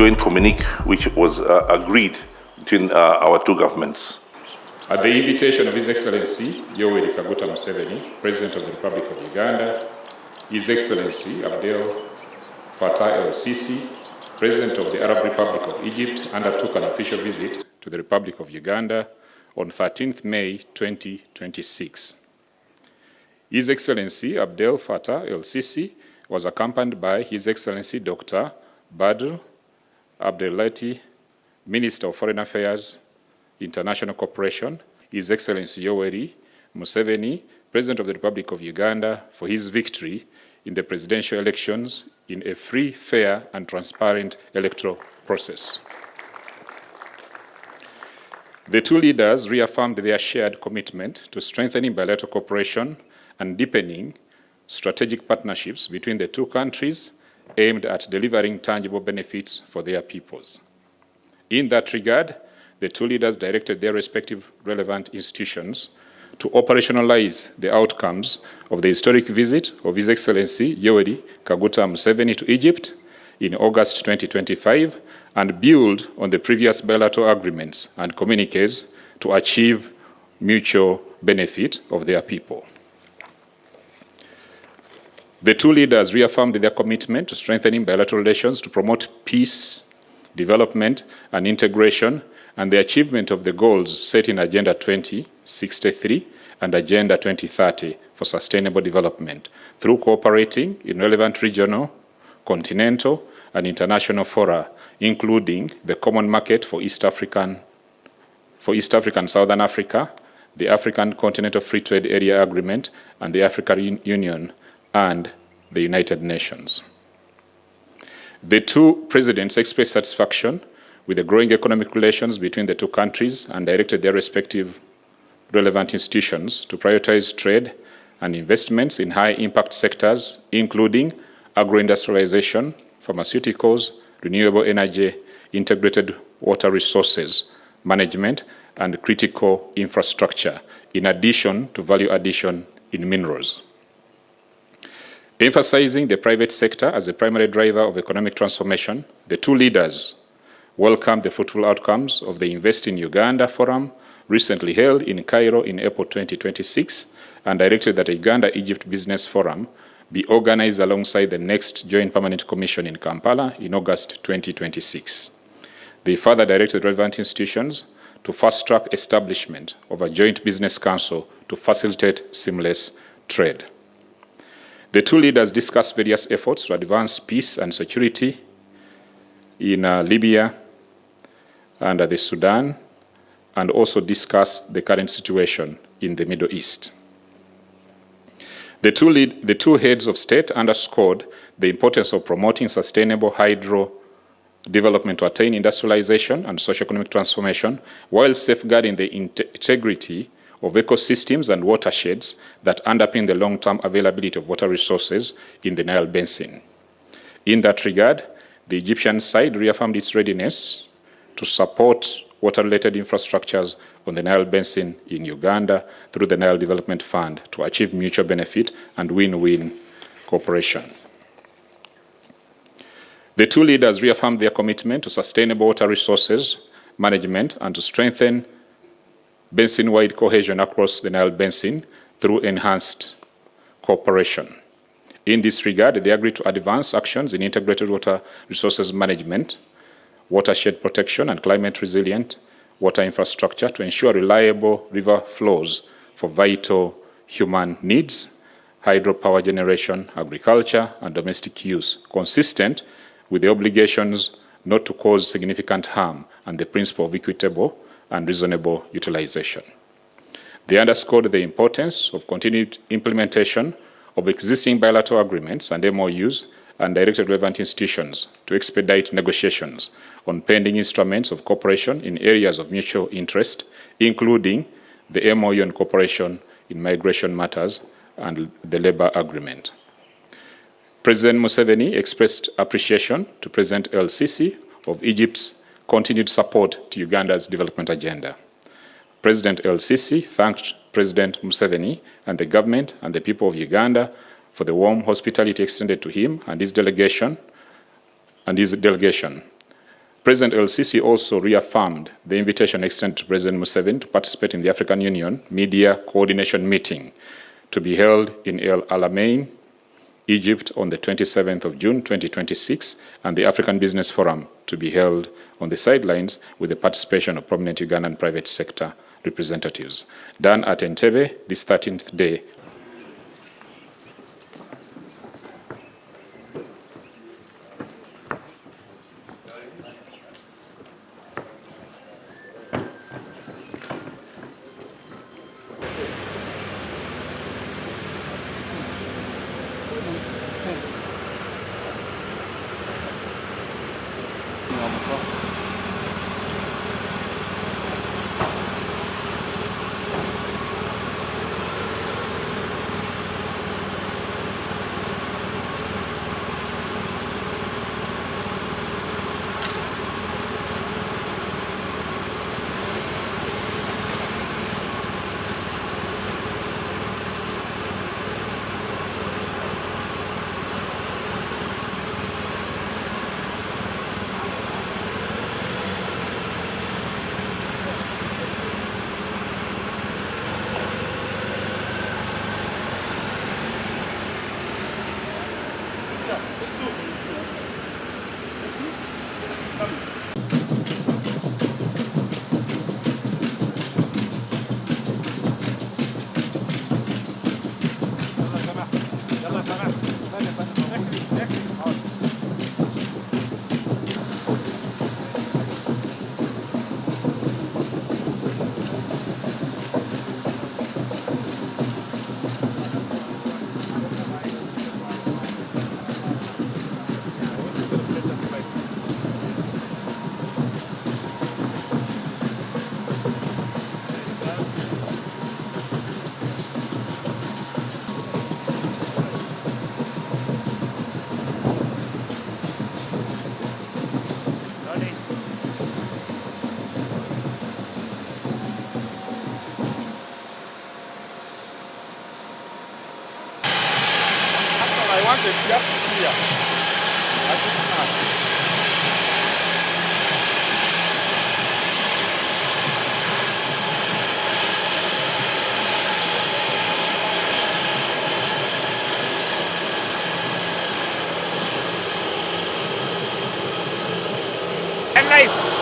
joint communique which was agreed between our two governments. At the invitation of His Excellency Yoweri Kaguta Museveni, President of the Republic of Uganda, His Excellency Abdel Fattah El-Sisi, President of the Arab Republic of Egypt, undertook an official visit to the Republic of Uganda on 13th May 2026. His Excellency Abdel Fattah El-Sisi was accompanied by His Excellency Dr. Badr Abdelati, Minister of Foreign Affairs, International Cooperation, His Excellency Yoweri Museveni, President of the Republic of Uganda, for his victory in the presidential elections in a free, fair, and transparent electoral process. The two leaders reaffirmed their shared commitment to strengthening bilateral cooperation and deepening strategic partnerships between the two countries aimed at delivering tangible benefits for their peoples. In that regard, the two leaders directed their respective relevant institutions to operationalize the outcomes of the historic visit of His Excellency Yoweri Kaguta Museveni to Egypt in August 2025 and build on the previous bilateral agreements and communiques to achieve mutual benefit of their people. The two leaders reaffirmed their commitment to strengthening bilateral relations to promote peace, development, and integration, and the achievement of the goals set in Agenda 2063 and Agenda 2030 for sustainable development through cooperating in relevant regional, continental, and international fora, including the Common Market for East African Southern Africa, the African Continental Free Trade Area Agreement, and the African Union and the United Nations. The two presidents expressed satisfaction with the growing economic relations between the two countries and directed their respective relevant institutions to prioritize trade and investments in high-impact sectors, including agro-industrialization, pharmaceuticals, renewable energy, integrated water resources management, and critical infrastructure, in addition to value addition in minerals. Emphasizing the private sector as a primary driver of economic transformation, the two leaders welcomed the fruitful outcomes of the Invest in Uganda Forum recently held in Cairo in April 2026 and directed that a Uganda-Egypt Business Forum be organized alongside the next Joint Permanent Commission in Kampala in August 2026. They further directed relevant institutions to fast-track establishment of a joint business council to facilitate seamless trade. The two leaders discussed various efforts to advance peace and security in Libya and the Sudan, and also discussed the current situation in the Middle East. The two heads of state underscored the importance of promoting sustainable hydro development to attain industrialization and socio-economic transformation while safeguarding the integrity of ecosystems and watersheds that underpin the long-term availability of water resources in the Nile Basin. In that regard, the Egyptian side reaffirmed its readiness to support water-related infrastructures on the Nile Basin in Uganda through the Nile Development Fund to achieve mutual benefit and win-win cooperation. The two leaders reaffirmed their commitment to sustainable water resources management and to strengthen basin-wide cohesion across the Nile Basin through enhanced cooperation. In this regard, they agreed to advance actions in integrated water resources management, watershed protection, and climate-resilient water infrastructure to ensure reliable river flows for vital human needs, hydropower generation, agriculture, and domestic use, consistent with the obligations not to cause significant harm and the principle of equitable and reasonable utilization. They underscored the importance of continued implementation of existing bilateral agreements and MOUs and directed relevant institutions to expedite negotiations on pending instruments of cooperation in areas of mutual interest, including the MOU on cooperation in migration matters and the labor agreement. President Museveni expressed appreciation to President El-Sisi of Egypt's continued support to Uganda's development agenda. President El-Sisi thanked President Museveni and the government and the people of Uganda for the warm hospitality extended to him and his delegation. President El-Sisi also reaffirmed the invitation extended to President Museveni to participate in the African Union Media Coordination Meeting to be held in El Alamein, Egypt on the 27th of June 2026, and the African Business Forum to be held on the sidelines with the participation of prominent Ugandan private sector representatives. Done at Entebbe this 13th day. I wanted just here. As it is now. alive.